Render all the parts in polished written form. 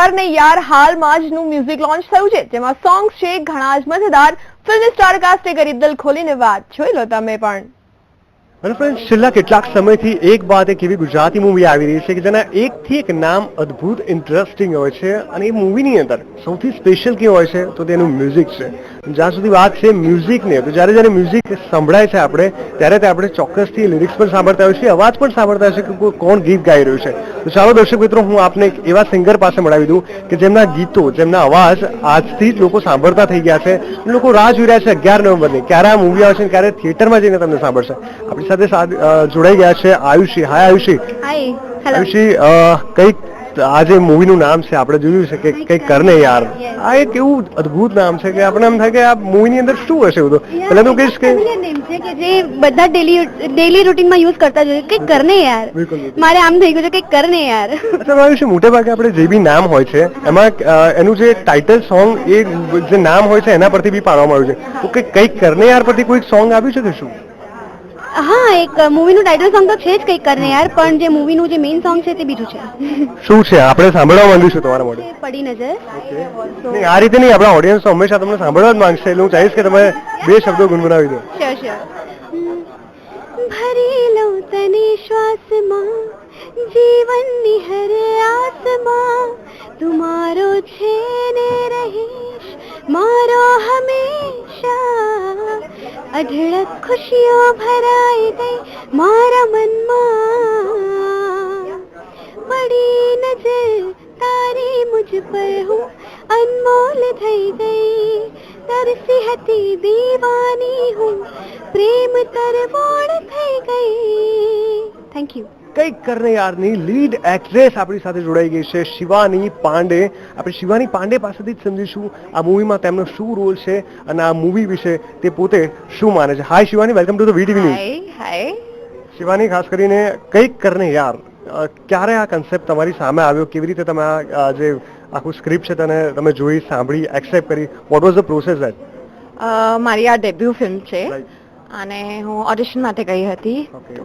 કરને યાર હાલમાં જનું મ્યુઝિક લોન્ચ થયું છે, જેમાં સોંગ્સ છે ઘણા જ મજેદાર. ફિલ્મ સ્ટાર કાસ્ટે કરી દિલ ખોલીને વાત. જોઈ લો તમે પણ. અને ફ્રેન્ડ્સ, છેલ્લા કેટલાક સમયથી એક બાદ એક એવી ગુજરાતી મૂવી આવી રહી છે કે જેના એકથી એક નામ અદ્ભુત ઇન્ટરેસ્ટિંગ હોય છે, અને એ મૂવીની અંદર સૌથી સ્પેશિયલ કેવું હોય છે તો તેનું મ્યુઝિક છે. જ્યાં સુધી વાત છે મ્યુઝિકની, તો જ્યારે મ્યુઝિક સંભળાય છે ત્યારે આપણે ચોક્કસથી લિરિક્સ પણ સાંભળતા હોય છે, અવાજ પણ સાંભળતા હોય છે કે કોણ ગીત ગાઈ રહ્યું છે. તો ચાલો દર્શક મિત્રો, હું આપને એક એવા સિંગર પાસે મળાવી દઉં કે જેમના ગીતો, જેમના અવાજ આજથી જ લોકો સાંભળતા થઈ ગયા છે. લોકો રાહ જોઈ રહ્યા છે 11 નવેમ્બરની, ક્યારે આ મૂવી આવશે, ક્યારે થિયેટરમાં જઈને તમને સાંભળશે. આપણી સાથે જોડાઈ ગયા છે આયુષી. હાય આયુષી. હાય. હેલો. આયુષી, કઈક આ જે મૂવીનું નામ છે, આપણે જોયું છે કે કઈક કરને યાર, આ એક એવું અદ્ભુત નામ છે કે આપણે એમ થાય કે આ મૂવીની અંદર શું હશે બધું. પહેલા તો કહીશ કે નેમ છે કે જે બધા ડેલી રૂટીનમાં યુઝ કરતા જોઈએ, કંઈક કરને યાર. મારે આમ થઈ ગયું છે કંઈક કરને યાર. અચ્છા આયુષી, મોટે ભાગે આપણે જે બી નામ હોય છે એમાં એનું જે ટાઇટલ સોંગ, એ જે નામ હોય છે એના પરથી બી પાડવામાં આવ્યું છે. તો કંઈક કરને યાર પરથી કોઈ સોંગ આવ્યું છે કે શું? હા, એક મૂવીનું ટાઇટલ સોંગ તો છે જ કંઈક કરને યાર, પણ જે મૂવીનું જે મેઇન સોંગ છે તે બીજું છે. શું છે આપણે સાંભળવા માંગીશું તમારા માટે? પડી નજર. નહીં, આ રીતે નહીં. આપણા ઓડિયન્સ હંમેશા તમને સાંભળવા જ માંગશે, એટલે હું ચાહીશ કે તમે બે શબ્દો ગુનગુનાવી દો. Sure sure. ભરી લો તને શ્વાસમાં, જીવનની હર આસમાં, તુમારો છે ને રહીશ મારો હંમેશા. અઢળક ખુશીઓ ભરાઈ ગઈ મારા મનમાં, પડી નજર તારી મુझ પર હું અનમોલ થઈ ગઈ, તરસી હતી દીવાની હું પ્રેમ તરબોળ થઈ ગઈ. Thank you. કંઈક કરને યારની લીડ એક્ટ્રેસ આપણી સાથે જોડાઈ ગઈ છે શિવાની પાંડે. આપણે શિવાની પાંડે પાસેથી જ સમજીશું આ મૂવીમાં તેમનો શું રોલ છે અને આ મૂવી વિશે તે પોતે શું માને છે. Hi Shivani, welcome to the VTV news. Hi. Shivani, ખાસ કરીને કંઈક કરને યાર, ક્યારે આ કન્સેપ્ટ તમારી સામે આવ્યો? કેવી રીતે તમે આ જે આખું સ્ક્રિપ્ટ છે તેને તમે જોઈ, સાંભળી, એક્સેપ્ટ કરી? What was the process that? મારી આ ડેબ્યુ ફિલ્મ છે અને હું ઓડિશન માટે ગઈ હતી. તો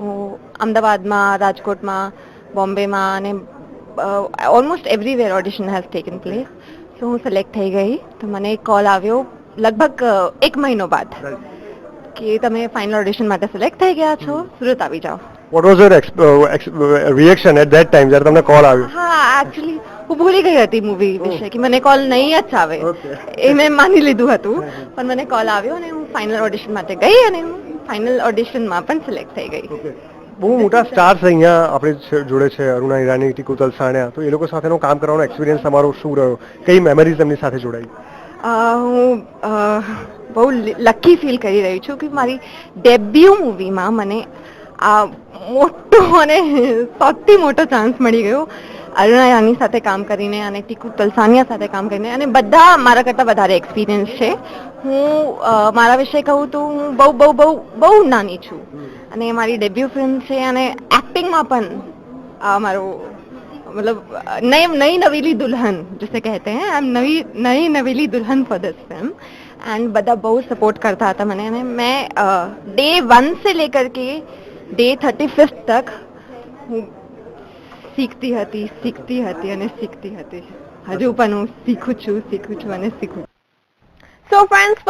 અમદાવાદમાં, રાજકોટમાં, બોમ્બેમાં અને almost everywhere audition has taken place. તો હું સિલેક્ટ થઈ ગઈ. તો મને એક કોલ આવ્યો લગભગ 1 મહિનો બાદ કે તમે ફાઇનલ ઓડિશન માટે સિલેક્ટ થઈ ગયા છો, સુરત આવી જાઓ. What was your reaction at that time જ્યારે તમને કોલ આવ્યો? હા, એકચ્યુઅલી હું ભૂલી ગઈ હતી મૂવી વિશે, કે મને કોલ નહીં જ આવે એ મેં માની લીધું હતું. પણ મને કોલ આવ્યો અને હું ફાઇનલ ઓડિશન માટે ગઈ અને હું ફાઇનલ ઓડિશનમાં પણ સિલેક્ટ થઈ ગઈ. બહુ મોટા સ્ટાર્સ અહીંયા આપણે જોડે છે, અરુણા ઈરાની, ટીકુ તલસાણિયા. તો એ લોકો સાથેનો કામ કરવાનો એક્સપિરિયન્સ તમારો શું રહ્યો? કઈ મેમરીઝ એમની સાથે જોડાઈ? હું બહુ લકી ફીલ કરી રહી છું કે મારી ડેબ્યુ મૂવીમાં મને આ મોટો અને સૌથી મોટો ચાન્સ મળી ગયો અરુણા ઈરાની સાથે કામ કરીને અને ટીકુ તલસાણિયા સાથે કામ કરીને. અને બધા મારા કરતાં વધારે એક્સપિરિયન્સ છે. હું મારા વિશે કહું તો હું બહુ બહુ બહુ બહુ નાની છું અને મારી ડેબ્યુ ફિલ્મ છે. અને એક્ટિંગમાં પણ મારું मतलब नई नवीली दुल्हन जिसे कहते हैं, आई एम नई नवीली दुल्हन फॉर दिस फिल्म. एंड બધા બહુ સપોર્ટ કરતા હતા મને. અને મેં डे 1 से लेकर के डे 35 तक હું શીખતી હતી અને શીખતી હતી. હજુ પણ હું શીખું છું અને શીખું. So friends,